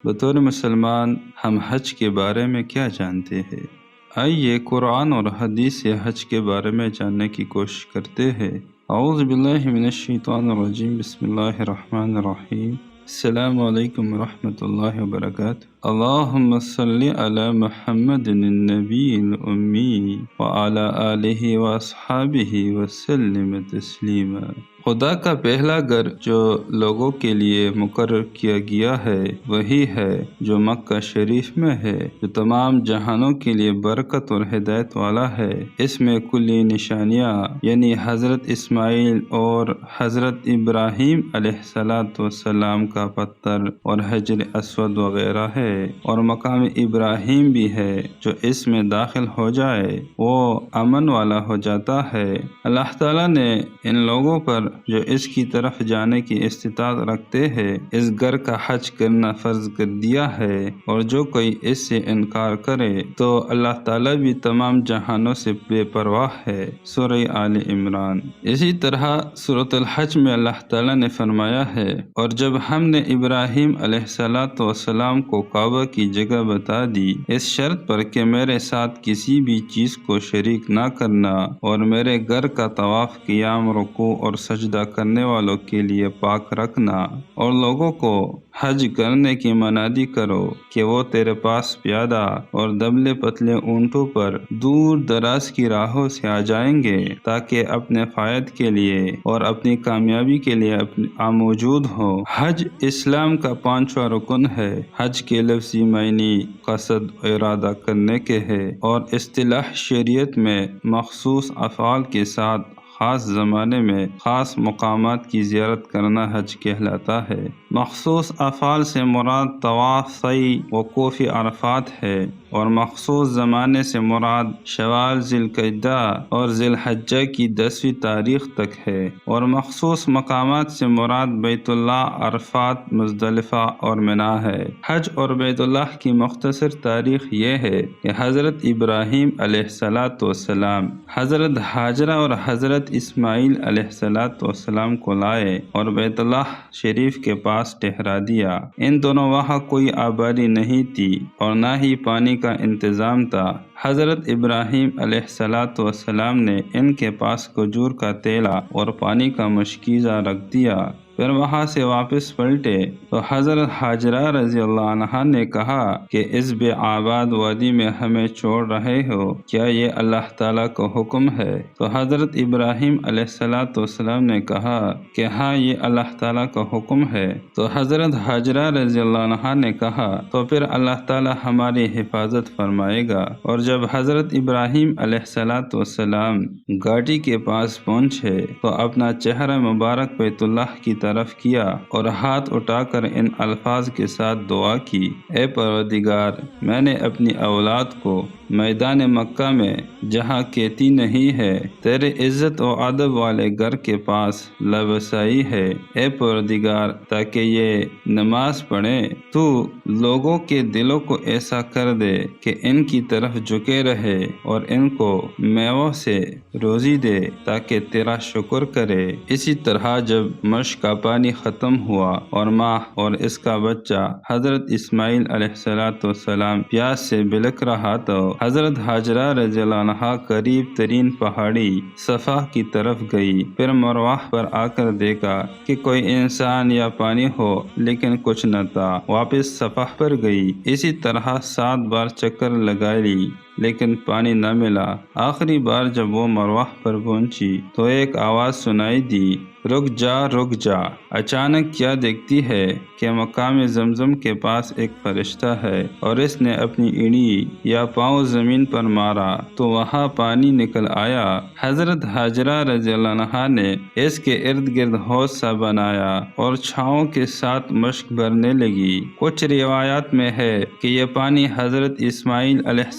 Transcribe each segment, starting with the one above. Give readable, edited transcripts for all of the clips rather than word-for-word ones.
بطور مسلمان ہم حج کے بارے میں کیا جانتے ہیں؟ آئیے قرآن اور حدیث سے حج کے بارے میں جاننے کی کوشش کرتے ہیں۔ اعوذ باللہ من الشیطان الرجیم، بسم اللہ الرحمن الرحیم۔ السلام علیکم ورحمۃ اللہ وبرکاتہ۔ اللہم صلی علی محمد النبی الامی وعلی آلہ واصحابہ وسلم تسلیما۔ خدا کا پہلا گھر جو لوگوں کے لیے مقرر کیا گیا ہے وہی ہے جو مکہ شریف میں ہے، جو تمام جہانوں کے لیے برکت اور ہدایت والا ہے۔ اس میں کلی نشانیاں یعنی حضرت اسماعیل اور حضرت ابراہیم علیہ السلام کا پتھر اور حجر اسود وغیرہ ہے، اور مقام ابراہیم بھی ہے۔ جو اس میں داخل ہو جائے وہ امن والا ہو جاتا ہے۔ اللہ تعالیٰ نے ان لوگوں پر جو اس کی طرف جانے کی استطاعت رکھتے ہیں اس گھر کا حج کرنا فرض کر دیا ہے، اور جو کوئی اس سے انکار کرے تو اللہ تعالیٰ بھی تمام جہانوں سے بے پرواہ ہے۔ سورہ آل عمران۔ اسی طرح سورۃ الحج میں اللہ تعالیٰ نے فرمایا ہے، اور جب ہم نے ابراہیم علیہ السلام کو کعبہ کی جگہ بتا دی اس شرط پر کہ میرے ساتھ کسی بھی چیز کو شریک نہ کرنا، اور میرے گھر کا طواف، قیام، رکوع اور سجدہ کرنے والوں کے لیے پاک رکھنا، اور لوگوں کو حج کرنے کی منادی کرو کہ وہ تیرے پاس پیادہ اور دبلے پتلے اونٹوں پر دور دراز کی راہوں سے آ جائیں گے تاکہ اپنے فائد کے لیے اور اپنی کامیابی کے لیے موجود ہو۔ حج اسلام کا پانچواں رکن ہے۔ حج کے لفظی معنی قصد ارادہ کرنے کے ہے، اور اصطلاح شریعت میں مخصوص افعال کے ساتھ خاص زمانے میں خاص مقامات کی زیارت کرنا حج کہلاتا ہے۔ مخصوص افعال سے مراد طواف، سعی، وقوف عرفات ہے، اور مخصوص زمانے سے مراد شوال، ذی القعدہ اور ذی الحجہ کی 10ویں تاریخ تک ہے، اور مخصوص مقامات سے مراد بیت اللہ، عرفات، مزدلفہ اور منی ہے۔ حج اور بیت اللہ کی مختصر تاریخ یہ ہے کہ حضرت ابراہیم علیہ السلام حضرت ہاجرہ اور حضرت اسماعیل علیہ السلام کو لائے اور بیت اللہ شریف کے پاس ٹھہرا دیا۔ ان دونوں وہاں کوئی آبادی نہیں تھی اور نہ ہی پانی کا انتظام تھا۔ حضرت ابراہیم علیہ السلام نے ان کے پاس کھجور کا تیلا اور پانی کا مشکیزہ رکھ دیا، پھر وہاں سے واپس پلٹے تو حضرت ہاجرہ رضی اللہ عنہا نے کہا کہ اس بے آباد وادی میں ہمیں چھوڑ رہے ہو، کیا یہ اللہ تعالیٰ کا حکم ہے؟ تو حضرت ابراہیم علیہ السلام نے کہا کہ ہاں، یہ اللہ تعالیٰ کا حکم ہے۔ تو حضرت ہاجرہ رضی اللہ عنہا نے کہا تو پھر اللہ تعالیٰ ہماری حفاظت فرمائے گا۔ اور جب حضرت ابراہیم علیہ السلام گھاٹی کے پاس پہنچے تو اپنا چہرہ مبارک بیت اللہ کی طرف کیا اور ہاتھ اٹھا کر ان الفاظ کے ساتھ دعا کی: اے پروردگار، میں نے اپنی اولاد کو میدان مکہ میں جہاں کہتی نہیں ہے تیرے عزت و ادب والے گھر کے پاس لبسائی ہے، اے پروردگار، تاکہ یہ نماز پڑھیں۔ تو لوگوں کے دلوں کو ایسا کر دے کہ ان کی طرف جھکے رہے اور ان کو میووں سے روزی دے تاکہ تیرا شکر کرے۔ اسی طرح جب مشق کا پانی ختم ہوا اور ماں اور اس کا بچہ حضرت اسماعیل علیہ السلام پیاس سے بلک رہا تو حضرت ہاجرہ رضی اللہ عنہا قریب ترین پہاڑی صفا کی طرف گئی، پھر مروہ پر آ کر دیکھا کہ کوئی انسان یا پانی ہو، لیکن کچھ نہ تھا۔ واپس صفا پر گئی، اسی طرح 7 بار چکر لگا لی لیکن پانی نہ ملا۔ آخری بار جب وہ مروہ پر پہنچی تو ایک آواز سنائی دی: رک جا، رک جا۔ اچانک کیا دیکھتی ہے کہ مقام زمزم کے پاس ایک فرشتہ ہے، اور اس نے اپنی ایڑی یا پاؤں زمین پر مارا تو وہاں پانی نکل آیا۔ حضرت ہاجرہ رضی اللہ عنہا نے اس کے ارد گرد حوض سا بنایا اور چھاؤں کے ساتھ مشک بھرنے لگی۔ کچھ روایات میں ہے کہ یہ پانی حضرت اسماعیل علیہ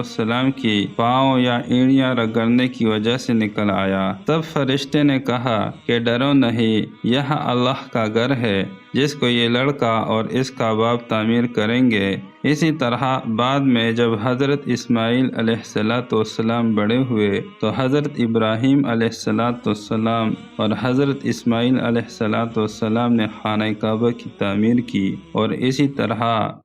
السلام کی پاؤں یا ایڑیاں رگڑنے کی وجہ سے نکل آیا۔ تب فرشتے نے کہا کہ ڈرو نہیں، یہ اللہ کا گھر ہے، جس کو یہ لڑکا اور اس کا باپ تعمیر کریں گے، اسی طرح بعد میں جب حضرت اسماعیل علیہ السلام بڑے ہوئے تو حضرت ابراہیم علیہ السلام اور حضرت اسماعیل علیہ السلام نے خانہ کعبہ کی تعمیر کی، اور اسی طرح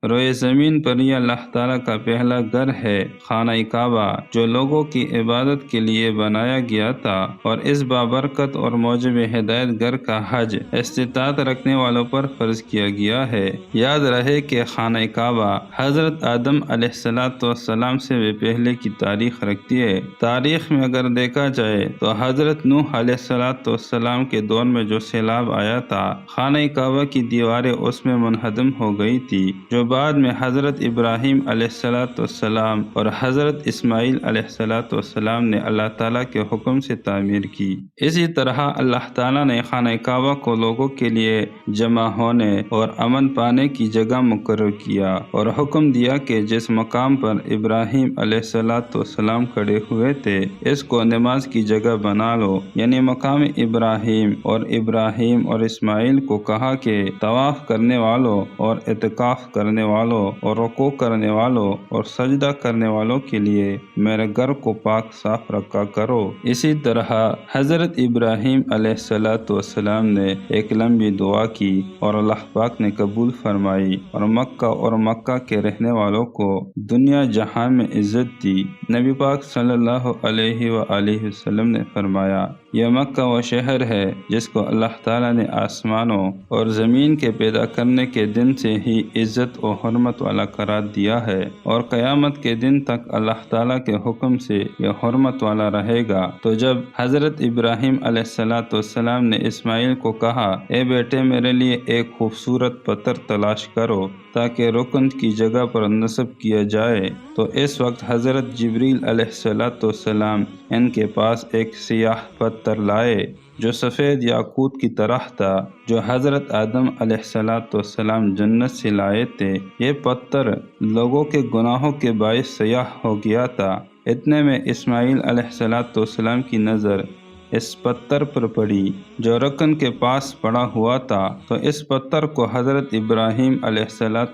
روئے زمین پر یہ اللہ تعالیٰ کا پہلا گھر ہے خانہ کعبہ، جو لوگوں کی عبادت کے لیے بنایا گیا تھا، اور اس بابرکت اور موجب ہدایت گھر کا حج استطاعت رکھنے والوں پر فرض کیا گیا ہے۔ یاد رہے کہ خانہ کعبہ حضرت آدم علیہ السلام سے بھی پہلے کی تاریخ رکھتی ہے۔ تاریخ میں اگر دیکھا جائے تو حضرت نوح علیہ السلام کے دور میں جو سیلاب آیا تھا، خانہ کعبہ کی دیواریں اس میں منہدم ہو گئی تھی، جو بعد میں حضرت ابراہیم علیہ السلام اور حضرت اسماعیل علیہ السلام نے اللہ تعالیٰ کے حکم سے تعمیر کی۔ اسی طرح اللہ تعالیٰ نے خانہ کعبہ کو لوگوں کے لیے جمع ہونے اور امن پانے کی جگہ مقرر کیا، اور حکم دیا کہ جس مقام پر ابراہیم علیہ السلام کھڑے ہوئے تھے اس کو نماز کی جگہ بنا لو، یعنی مقام ابراہیم اور اسماعیل کو کہا کہ طواف کرنے والوں اور اعتکاف کرنے والوں اور رکوع کرنے والوں اور سجدہ کرنے والوں کے لیے میرے گھر کو پاک صاف رکھا کرو۔ اسی طرح حضرت ابراہیم علیہ السلام نے ایک لمبی دعا کی اور اللہ پاک نے قبول فرمائی، اور مکہ کے رہنے والوں کو دنیا جہاں میں عزت دی۔ نبی پاک صلی اللہ علیہ وآلہ وسلم نے فرمایا، یہ مکہ وہ شہر ہے جس کو اللہ تعالیٰ نے آسمانوں اور زمین کے پیدا کرنے کے دن سے ہی عزت و حرمت والا قرار دیا ہے، اور قیامت کے دن تک اللہ تعالیٰ کے حکم سے یہ حرمت والا رہے گا۔ تو جب حضرت ابراہیم علیہ السلام نے اسماعیل کو کہا، اے بیٹے میرے لیے ایک خوبصورت پتھر تلاش کرو تاکہ رکن کی جگہ پر نصب کیا جائے، تو اس وقت حضرت جبریل علیہ السلام ان کے پاس ایک سیاہ پتھر لائے جو سفید یاقوت کی طرح تھا، جو حضرت آدم علیہ السلام جنت سے لائے تھے۔ یہ پتھر لوگوں کے گناہوں کے باعث سیاہ ہو گیا تھا۔ اتنے میں اسماعیل علیہ السلام کی نظر اس پتھر پر پڑی جو رکن کے پاس پڑا ہوا تھا، تو اس پتھر کو حضرت ابراہیم علیہ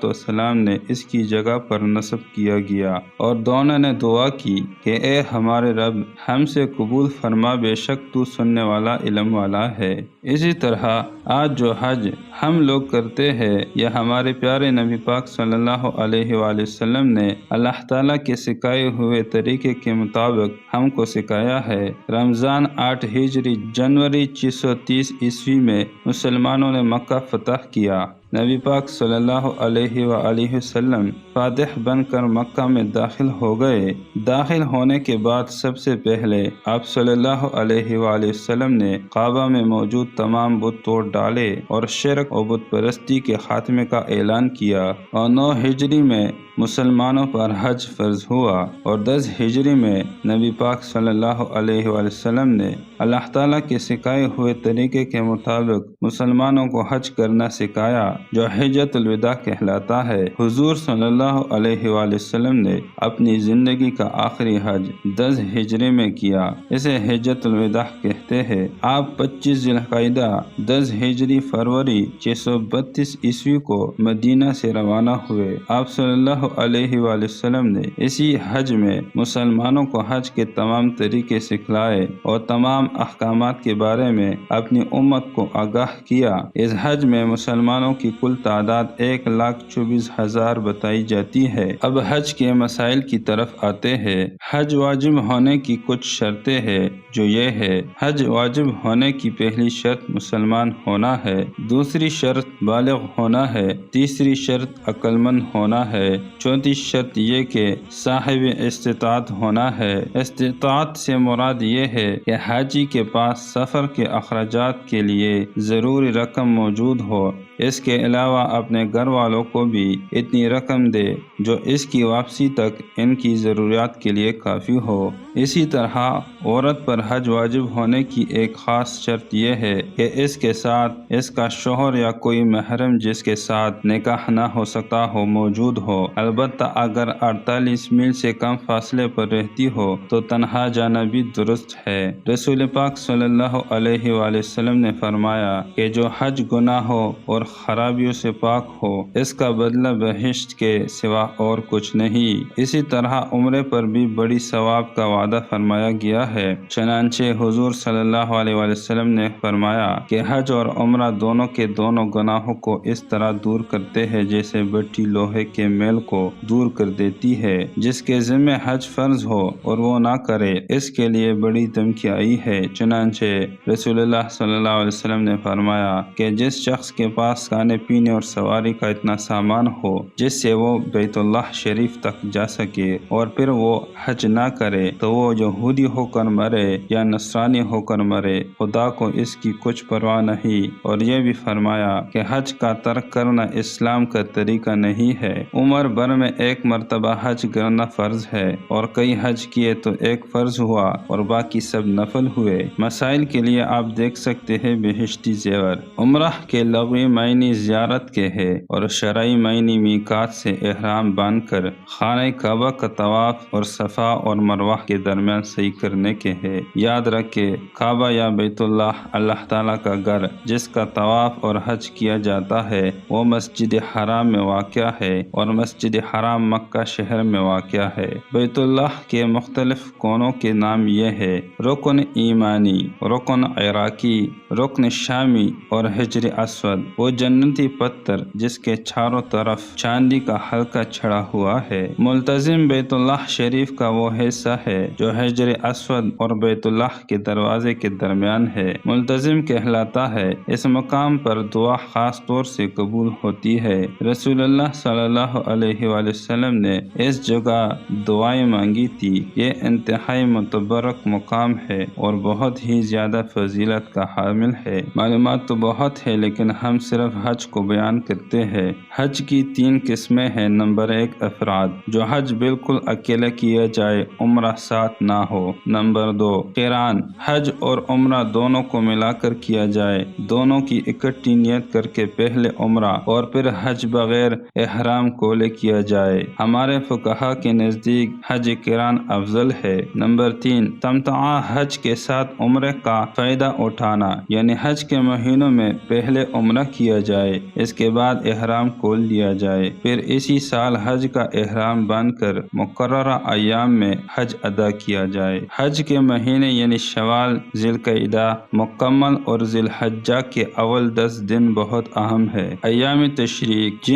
السلام نے اس کی جگہ پر نصب کیا گیا، اور دونوں نے دعا کی کہ اے ہمارے رب، ہم سے قبول فرما، بے شک تو سننے والا علم والا ہے۔ اسی طرح آج جو حج ہم لوگ کرتے ہیں، یہ ہمارے پیارے نبی پاک صلی اللہ علیہ وآلہ وسلم نے اللہ تعالیٰ کے سکھائے ہوئے طریقے کے مطابق ہم کو سکھایا ہے۔ رمضان 8 ہجری جنوری 630 عیسوی میں مسلمانوں نے مکہ فتح کیا۔ نبی پاک صلی اللہ علیہ وآلہ وسلم فاتح بن کر مکہ میں داخل ہو گئے۔ داخل ہونے کے بعد سب سے پہلے آپ صلی اللہ علیہ وآلہ وسلم نے کعبہ میں موجود تمام بت توڑ ڈالے اور شرک و بت پرستی کے خاتمے کا اعلان کیا، اور 9 ہجری میں مسلمانوں پر حج فرض ہوا، اور 10 ہجری میں نبی پاک صلی اللہ علیہ وآلہ وسلم نے اللہ تعالیٰ کے سکھائے ہوئے طریقے کے مطابق مسلمانوں کو حج کرنا سکھایا، جو حجۃ الوداع کہلاتا ہے۔ حضور صلی اللہ علیہ وآلہ وسلم نے اپنی زندگی کا آخری حج 10 ہجری میں کیا، اسے حجۃ الوداع کہتے ہیں۔ آپ 25 ذی القعدہ 10 ہجری فروری 632 عیسوی کو مدینہ سے روانہ ہوئے۔ آپ صلی اللہ علیہ وآلہ وسلم نے اسی حج میں مسلمانوں کو حج کے تمام طریقے سکھلائے اور تمام احکامات کے بارے میں اپنی امت کو آگاہ کیا۔ اس حج میں مسلمانوں کی کل تعداد 1,24,000 بتائی جاتی ہے۔ اب حج کے مسائل کی طرف آتے ہیں۔ حج واجب ہونے کی کچھ شرطیں ہیں، جو یہ ہے: حج واجب ہونے کی پہلی شرط مسلمان ہونا ہے، دوسری شرط بالغ ہونا ہے، تیسری شرط عقل مند ہونا ہے، چوتھی شرط یہ کہ صاحب استطاعت ہونا ہے۔ استطاعت سے مراد یہ ہے کہ حاجی کے پاس سفر کے اخراجات کے لیے ضروری رقم موجود ہو، اس کے علاوہ اپنے گھر والوں کو بھی اتنی رقم دے جو اس کی واپسی تک ان کی ضروریات کے لیے کافی ہو۔ اسی طرح عورت پر حج واجب ہونے کی ایک خاص شرط یہ ہے کہ اس کے ساتھ اس کا شوہر یا کوئی محرم جس کے ساتھ نکاح نہ ہو سکتا ہو موجود ہو، البتہ اگر 48 میل سے کم فاصلے پر رہتی ہو تو تنہا جانا بھی درست ہے۔ رسول پاک صلی اللہ علیہ وآلہ وسلم نے فرمایا کہ جو حج گناہوں اور خرابی خرابیوں سے پاک ہو، اس کا بدلہ بہشت کے سوا اور کچھ نہیں۔ اسی طرح عمرے پر بھی بڑی ثواب کا وعدہ فرمایا گیا ہے۔ چنانچہ حضور صلی اللہ علیہ وسلم نے فرمایا کہ حج اور عمرہ دونوں کے دونوں گناہوں کو اس طرح دور کرتے ہیں جیسے بٹی لوہے کے میل کو دور کر دیتی ہے۔ جس کے ذمہ حج فرض ہو اور وہ نہ کرے، اس کے لیے بڑی دھمکی آئی ہے۔ چنانچہ رسول اللہ صلی اللہ علیہ وسلم نے فرمایا کہ جس شخص کے پاس کھانے پینے اور سواری کا اتنا سامان ہو جس سے وہ بیت اللہ شریف تک جا سکے اور پھر وہ حج نہ کرے تو وہ یہودی ہو کر مرے یا نصرانی ہو کر مرے، خدا کو اس کی کچھ پرواہ نہیں۔ اور یہ بھی فرمایا کہ حج کا ترک کرنا اسلام کا طریقہ نہیں ہے۔ عمر بھر میں ایک مرتبہ حج کرنا فرض ہے، اور کئی حج کیے تو ایک فرض ہوا اور باقی سب نفل ہوئے۔ مسائل کے لیے آپ دیکھ سکتے ہیں بہشتی زیور۔ عمرہ کے لغوی معنی زیارت کے ہے اور شرعی معنی میقات سے احرام باندھ کر خانہ کعبہ کا طواف اور صفا اور مروہ کے درمیان صحیح کرنے کے ہے۔ یاد رکھے، کعبہ یا بیت اللہ اللہ تعالیٰ کا گھر جس کا طواف اور حج کیا جاتا ہے وہ مسجد حرام میں واقع ہے، اور مسجد حرام مکہ شہر میں واقع ہے۔ بیت اللہ کے مختلف کونوں کے نام یہ ہے: رکن ایمانی، رکن عراقی، رکن شامی اور حجر اسود، وہ جنتی پتھر جس کے چاروں طرف چاندی کا حلقہ چھڑا ہوا ہے۔ ملتزم بیت اللہ شریف کا وہ حصہ ہے جو حجر اسود اور بیت اللہ کے دروازے کے درمیان ہے، ملتزم کہلاتا ہے۔ اس مقام پر دعا خاص طور سے قبول ہوتی ہے۔ رسول اللہ صلی اللہ علیہ وآلہ وسلم نے اس جگہ دعائیں مانگی تھی۔ یہ انتہائی متبرک مقام ہے اور بہت ہی زیادہ فضیلت کا حامل ہے۔ معلومات تو بہت ہے لیکن ہم صرف حج کو بیان کرتے ہیں۔ حج کی 3 قسمیں ہیں۔ نمبر 1، افراد، جو حج بالکل اکیلے کیا جائے، عمرہ ساتھ نہ ہو۔ نمبر 2، قران، حج اور عمرہ دونوں کو ملا کر کیا جائے، دونوں کی اکٹھی نیت کر کے پہلے عمرہ اور پھر حج بغیر احرام کولے کیا جائے۔ ہمارے فقہا کے نزدیک حج قران افضل ہے۔ نمبر 3، تمتع، حج کے ساتھ عمرے کا فائدہ اٹھانا، یعنی حج کے مہینوں میں پہلے عمرہ کیا جائے، اس کے بعد احرام کھول لیا جائے، پھر اسی سال حج کا احرام باندھ کر مقررہ ایام میں حج ادا کیا جائے۔ حج کے مہینے یعنی شوال، ذی القعدہ، مکمل اور ذی الحجہ کے اول 10 دن بہت اہم ہے۔ ایام تشریق،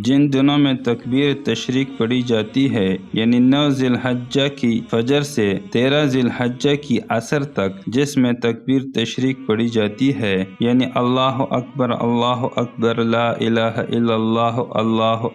جن دنوں میں تکبیر تشریق پڑھی جاتی ہے، یعنی 9 ذی الحجہ کی فجر سے 13 ذی الحجہ کی عصر تک، جس میں تکبیر تشریق پڑھی جاتی ہے، یعنی اللہ اکبر لا الہ الا اللہ، اللہ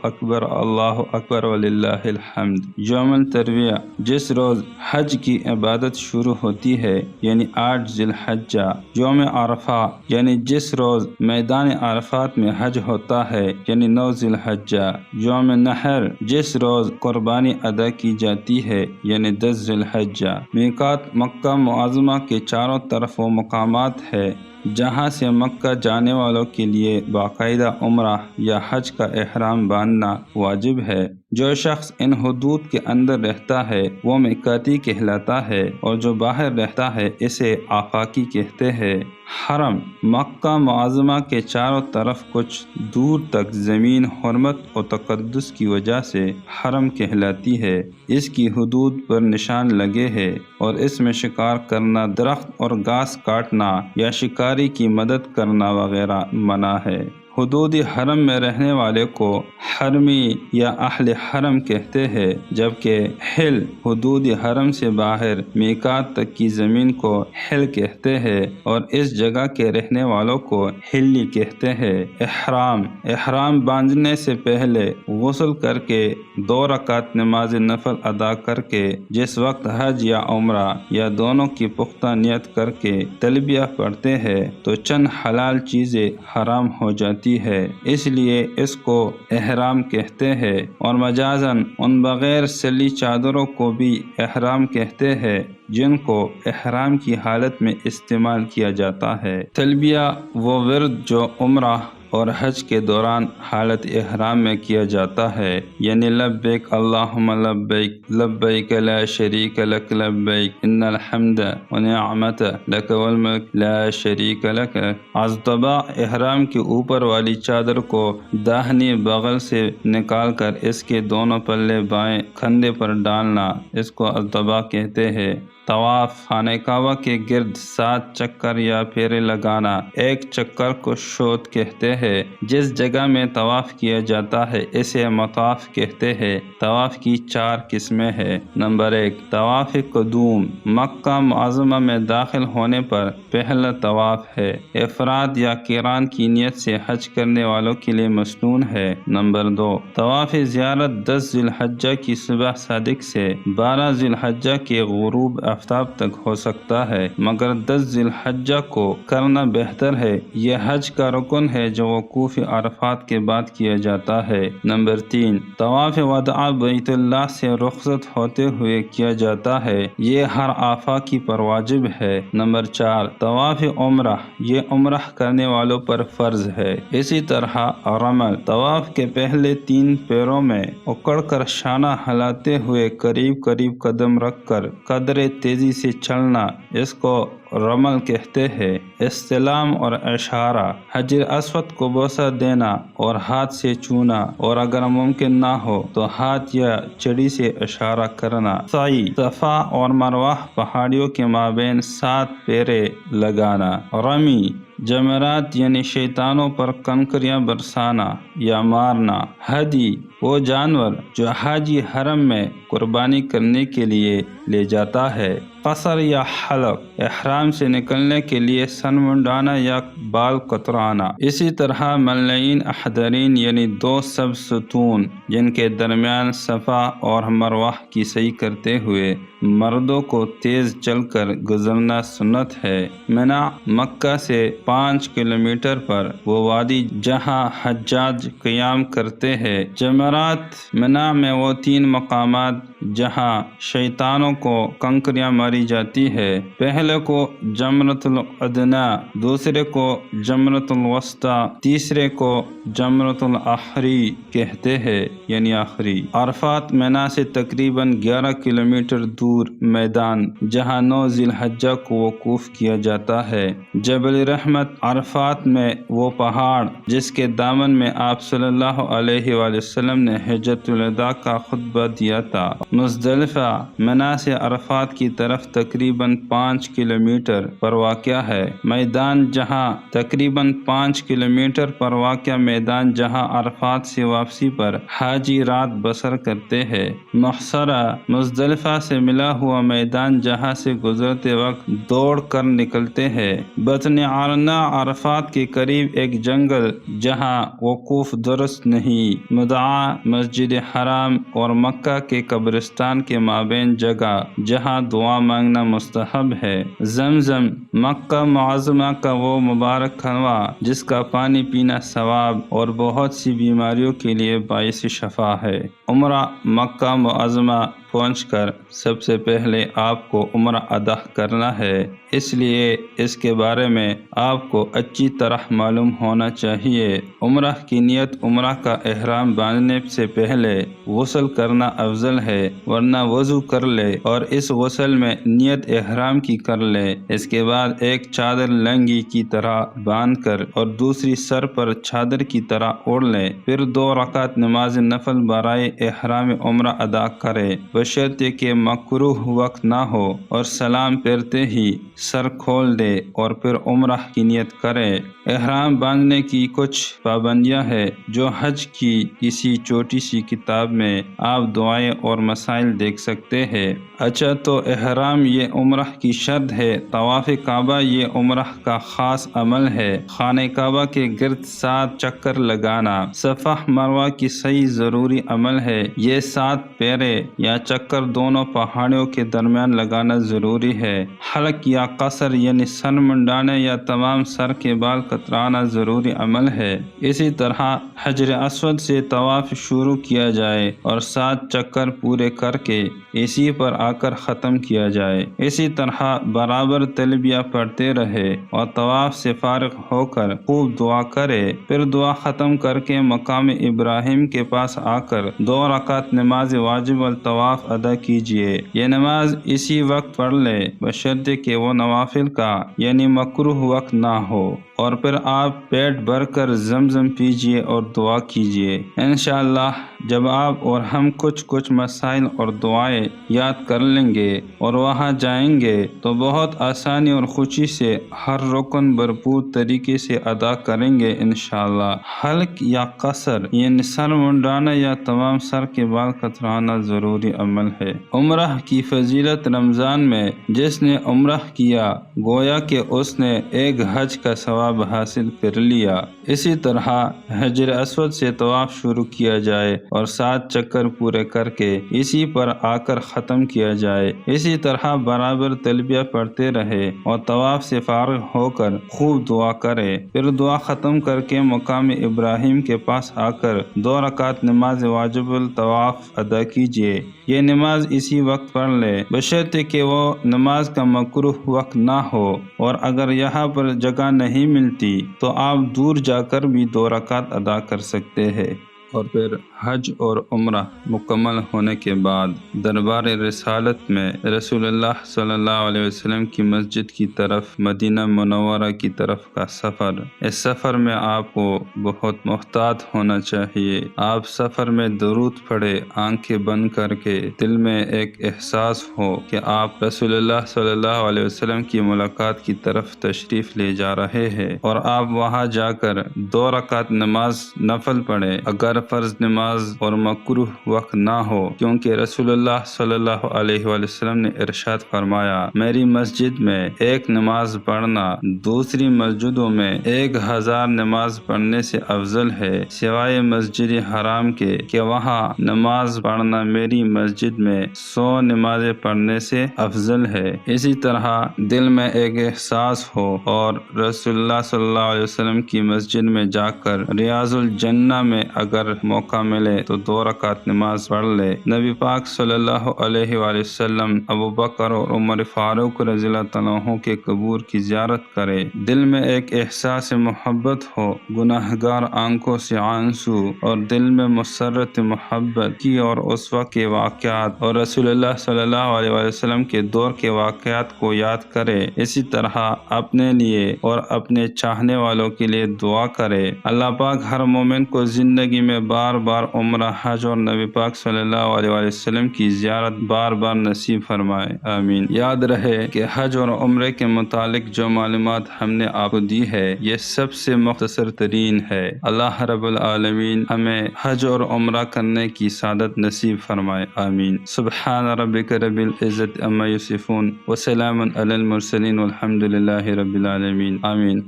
اکبر وللہ الحمد۔ یوم الترویہ، جس روز حج کی عبادت شروع ہوتی ہے، یعنی 8 ذی الحجہ۔ یوم عرفہ، یعنی جس روز میدان عرفات میں حج ہوتا ہے، یعنی 9 ذی الحجہ۔ یوم نحر، جس روز قربانی ادا کی جاتی ہے، یعنی 10 ذی الحجہ۔ میقات، مکہ معظمہ کے چاروں طرف وہ مقامات ہے جہاں سے مکہ جانے والوں کے لیے باقاعدہ عمرہ یا حج کا احرام باندھنا واجب ہے۔ جو شخص ان حدود کے اندر رہتا ہے وہ میقاتی کہلاتا ہے، اور جو باہر رہتا ہے اسے آفاقی کہتے ہیں۔ حرم، مکہ معظمہ کے چاروں طرف کچھ دور تک زمین حرمت و تقدس کی وجہ سے حرم کہلاتی ہے۔ اس کی حدود پر نشان لگے ہیں اور اس میں شکار کرنا، درخت اور گھاس کاٹنا یا شکاری کی مدد کرنا وغیرہ منع ہے۔ حدود حرم میں رہنے والے کو حرمی یا اہل حرم کہتے ہیں، جبکہ حل، حدود حرم سے باہر میقات تک کی زمین کو حل کہتے ہیں، اور اس جگہ کے رہنے والوں کو حلی کہتے ہیں۔ احرام باندھنے سے پہلے غسل کر کے 2 رکعت نماز نفل ادا کر کے، جس وقت حج یا عمرہ یا دونوں کی پختہ نیت کر کے تلبیہ پڑھتے ہیں تو چند حلال چیزیں حرام ہو جاتی ہے، اس لیے اس کو احرام کہتے ہیں، اور مجازاً ان بغیر سلی چادروں کو بھی احرام کہتے ہیں جن کو احرام کی حالت میں استعمال کیا جاتا ہے۔ تلبیہ وہ ورد جو عمرہ اور حج کے دوران حالت احرام میں کیا جاتا ہے، یعنی لبیک اللہم لبیک لبیک لا شریک لک لبیک ان الحمد ونعمت لک والملک لا شریک لک۔ ازطبا احرام کے اوپر والی چادر کو داہنی بغل سے نکال کر اس کے دونوں پلے بائیں کندھے پر ڈالنا، اس کو ازطبا کہتے ہیں۔ طواف، خانہ کعبہ کے گرد 7 چکر یا پھیرے لگانا، ایک چکر کو شوط کہتے ہیں۔ جس جگہ میں طواف کیا جاتا ہے اسے مطاف کہتے ہیں۔ طواف کی 4 قسمیں ہیں۔ نمبر 1، طواف قدوم، مکہ معظمہ میں داخل ہونے پر پہلا طواف ہے۔ افراد یا قران کی نیت سے حج کرنے والوں کے لیے مسنون ہے۔ نمبر 2، طواف زیارت 10 ذی الحجہ کی صبح صادق سے 12 ذی الحجہ کے غروب آفتاب تک ہو سکتا ہے، مگر 10 ذی الحجہ کو کرنا بہتر ہے۔ یہ حج کا رکن ہے جو وقوف عرفات کے بعد کیا جاتا ہے۔ نمبر 3، طواف وداع بیت اللہ سے رخصت ہوتے ہوئے کیا جاتا ہے، یہ ہر آفاقی پر واجب ہے۔ نمبر 4، طواف عمرہ، یہ عمرہ کرنے والوں پر فرض ہے۔ اسی طرح رمل، طواف کے پہلے 3 پیروں میں اکڑ کر شانہ ہلاتے ہوئے قریب قریب قدم رکھ کر قدرے تیزی سے چلنا، اس کو رمل کہتے ہیں۔ استلام اور اشارہ، حجر اسود کو بوسہ دینا اور ہاتھ سے چھونا، اور اگر ممکن نہ ہو تو ہاتھ یا چڑی سے اشارہ کرنا۔ سعی، صفا اور مروہ پہاڑیوں کے مابین 7 پھیرے لگانا۔ رمی، جمرات یعنی شیطانوں پر کنکریاں برسانا یا مارنا۔ ہدی، وہ جانور جو حاجی حرم میں قربانی کرنے کے لیے لے جاتا ہے۔ قصر یا حلق، احرام سے نکلنے کے لیے سن منڈانا یا بال کترانا۔ اسی طرح ملعین احدرین یعنی 2 سب ستون جن کے درمیان صفا اور مروہ کی سعی کرتے ہوئے مردوں کو تیز چل کر گزرنا سنت ہے۔ منی، مکہ سے 5 کلومیٹر پر وہ وادی جہاں حجاج قیام کرتے ہیں۔ جمرات، منی میں وہ 3 مقامات جہاں شیطانوں کو کنکریاں ماری جاتی ہے، پہلے کو جمرۃ العدنا، دوسرے کو جمرۃ الوسطی، تیسرے کو جمرۃ الاخری کہتے ہیں، یعنی آخری۔ عرفات، منی سے تقریباً 11 کلومیٹر دور میدان جہاں 9 ذی الحجہ کو وقوف کیا جاتا ہے۔ جبل رحمت، عرفات میں وہ پہاڑ جس کے دامن میں آپ صلی اللہ علیہ وآلہ وسلم نے حجۃ الوداع کا خطبہ دیا تھا۔ مزدلفہ، منی سے عرفات کی طرف تقریباً 5 کلومیٹر پر واقع ہے۔ میدان جہاں، تقریباً 5 کلومیٹر پر واقع میدان جہاں عرفات سے واپسی پر حاجی رات بسر کرتے ہیں۔ محصرہ، مزدلفہ سے ملا ہوا میدان جہاں سے گزرتے وقت دوڑ کر نکلتے ہیں۔ بطن عرنہ، عرفات کے قریب ایک جنگل جہاں وقوف درست نہیں۔ مدعا، مسجد حرام اور مکہ کے قبرستان کے مابین جگہ جہاں دعا مانگنا مستحب ہے۔ زمزم، مکہ معظمہ کا وہ مبارک کنواں جس کا پانی پینا ثواب اور بہت سی بیماریوں کے لیے باعث شفا ہے۔ عمرہ، مکہ معظمہ پہنچ کر سب سے پہلے آپ کو عمرہ ادا کرنا ہے، اس لیے اس کے بارے میں آپ کو اچھی طرح معلوم ہونا چاہیے۔ عمرہ کی نیت، عمرہ کا احرام باندھنے سے پہلے غسل کرنا افضل ہے، ورنہ وضو کر لے اور اس غسل میں نیت احرام کی کر لے۔ اس کے بعد ایک چادر لنگی کی طرح باندھ کر اور دوسری سر پر چادر کی طرح اوڑھ لے، پھر 2 رکعت نماز نفل برائے احرام عمرہ ادا کرے، بشرطے کہ مکروہ وقت نہ ہو، اور سلام پھرتے ہی سر کھول دے اور پھر عمرہ کی نیت کرے۔ احرام باندھنے کی کچھ پابندیاں ہیں جو حج کی کسی چھوٹی سی کتاب میں آپ دعائیں اور مسائل دیکھ سکتے ہیں۔ اچھا، تو احرام یہ عمرہ کی شرط ہے۔ طواف کعبہ یہ عمرہ کا خاص عمل ہے۔ خانہ کعبہ کے گرد 7 چکر لگانا۔ صفا مروہ کی سعی ضروری عمل ہے۔ یہ 7 پھیرے یا چکر دونوں پہاڑیوں کے درمیان لگانا ضروری ہے۔ حلق یا قصر یعنی سر منڈانے یا تمام سر کے بال کترانا ضروری عمل ہے۔ اسی طرح حجر اسود سے طواف شروع کیا جائے اور 7 چکر پورے کر کے اسی پر آ کر ختم کیا جائے۔ اسی طرح برابر تلبیہ پڑھتے رہے اور طواف سے فارغ ہو کر خوب دعا کرے۔ پھر دعا ختم کر کے مقام ابراہیم کے پاس آ کر 2 رکعت نماز واجب الطواف ادا کیجیے۔ یہ نماز اسی وقت پڑھ لے بشرطے کہ وہ نوافل کا یعنی مکروہ وقت نہ ہو، اور پھر آپ پیٹ بھر کر زمزم پیجیے اور دعا کیجیے۔ انشاءاللہ جب آپ اور ہم کچھ مسائل اور دعائیں یاد کر لیں گے اور وہاں جائیں گے تو بہت آسانی اور خوشی سے ہر رکن بھرپور طریقے سے ادا کریں گے انشاءاللہ۔ حلق یا قصر یعنی سر منڈانا یا تمام سر کے بال کترانا ضروری عمل ہے۔ عمرہ کی فضیلت رمضان میں جس نے عمرہ کیا گویا کہ اس نے ایک حج کا ثواب حاصل کر لیا۔ اسی طرح حجر اسود سے طواف شروع کیا جائے اور 7 چکر پورے کر کے اسی پر آ کر ختم کیا جائے۔ اسی طرح برابر تلبیہ پڑھتے رہے اور طواف سے فارغ ہو کر خوب دعا کرے۔ پھر دعا ختم کر کے مقام ابراہیم کے پاس آ کر 2 رکعت نماز واجب الطواف ادا کیجیے۔ یہ نماز اسی وقت پڑھ لے بشرطے کہ وہ نماز کا مکروہ وقت نہ ہو، اور اگر یہاں پر جگہ نہیں ملتی تو آپ دور جا کر بھی 2 رکعت ادا کر سکتے ہیں۔ اور پھر حج اور عمرہ مکمل ہونے کے بعد دربار رسالت میں رسول اللہ صلی اللہ علیہ وسلم کی مسجد کی طرف مدینہ منورہ کی طرف کا سفر۔ اس سفر میں آپ کو بہت محتاط ہونا چاہیے۔ آپ سفر میں درود پڑھے آنکھیں بند کر کے، دل میں ایک احساس ہو کہ آپ رسول اللہ صلی اللہ علیہ وسلم کی ملاقات کی طرف تشریف لے جا رہے ہیں، اور آپ وہاں جا کر 2 رکعت نماز نفل پڑھیں اگر فرض نماز اور مکروہ وقت نہ ہو، کیونکہ رسول اللہ صلی اللہ علیہ وسلم نے ارشاد فرمایا، میری مسجد میں ایک نماز پڑھنا دوسری مسجدوں میں 1000 نماز پڑھنے سے افضل ہے، سوائے مسجد حرام کے کہ وہاں نماز پڑھنا میری مسجد میں 100 نمازیں پڑھنے سے افضل ہے۔ اسی طرح دل میں ایک احساس ہو اور رسول اللہ صلی اللہ علیہ وسلم کی مسجد میں جا کر ریاض الجنہ میں اگر موقع ملے تو 2 رکعت نماز پڑھ لے۔ نبی پاک صلی اللہ علیہ وآلہ وسلم ابو بکر اور عمر فاروق رضی اللہ تعالیٰ عنہ کے قبور کی زیارت کرے، دل میں ایک احساس محبت ہو، گناہگار آنکھوں سے آنسو اور دل میں مسرت محبت کی، اور اس وقت کے واقعات اور رسول اللہ صلی اللہ علیہ وآلہ وسلم کے دور کے واقعات کو یاد کرے۔ اسی طرح اپنے لیے اور اپنے چاہنے والوں کے لیے دعا کرے۔ اللہ پاک ہر مومن کو زندگی میں بار بار عمرہ، حج اور نبی پاک صلی اللہ علیہ وآلہ وسلم کی زیارت بار بار نصیب فرمائے، آمین۔ یاد رہے کہ حج اور عمرے کے متعلق جو معلومات ہم نے آپ کو دی ہے یہ سب سے مختصر ترین ہے۔ اللہ رب العالمین ہمیں حج اور عمرہ کرنے کی سعادت نصیب فرمائے، آمین۔ سبحان ربک رب العزت عما یصفون وسلام علی المرسلین والحمد للہ رب العالمین، آمین۔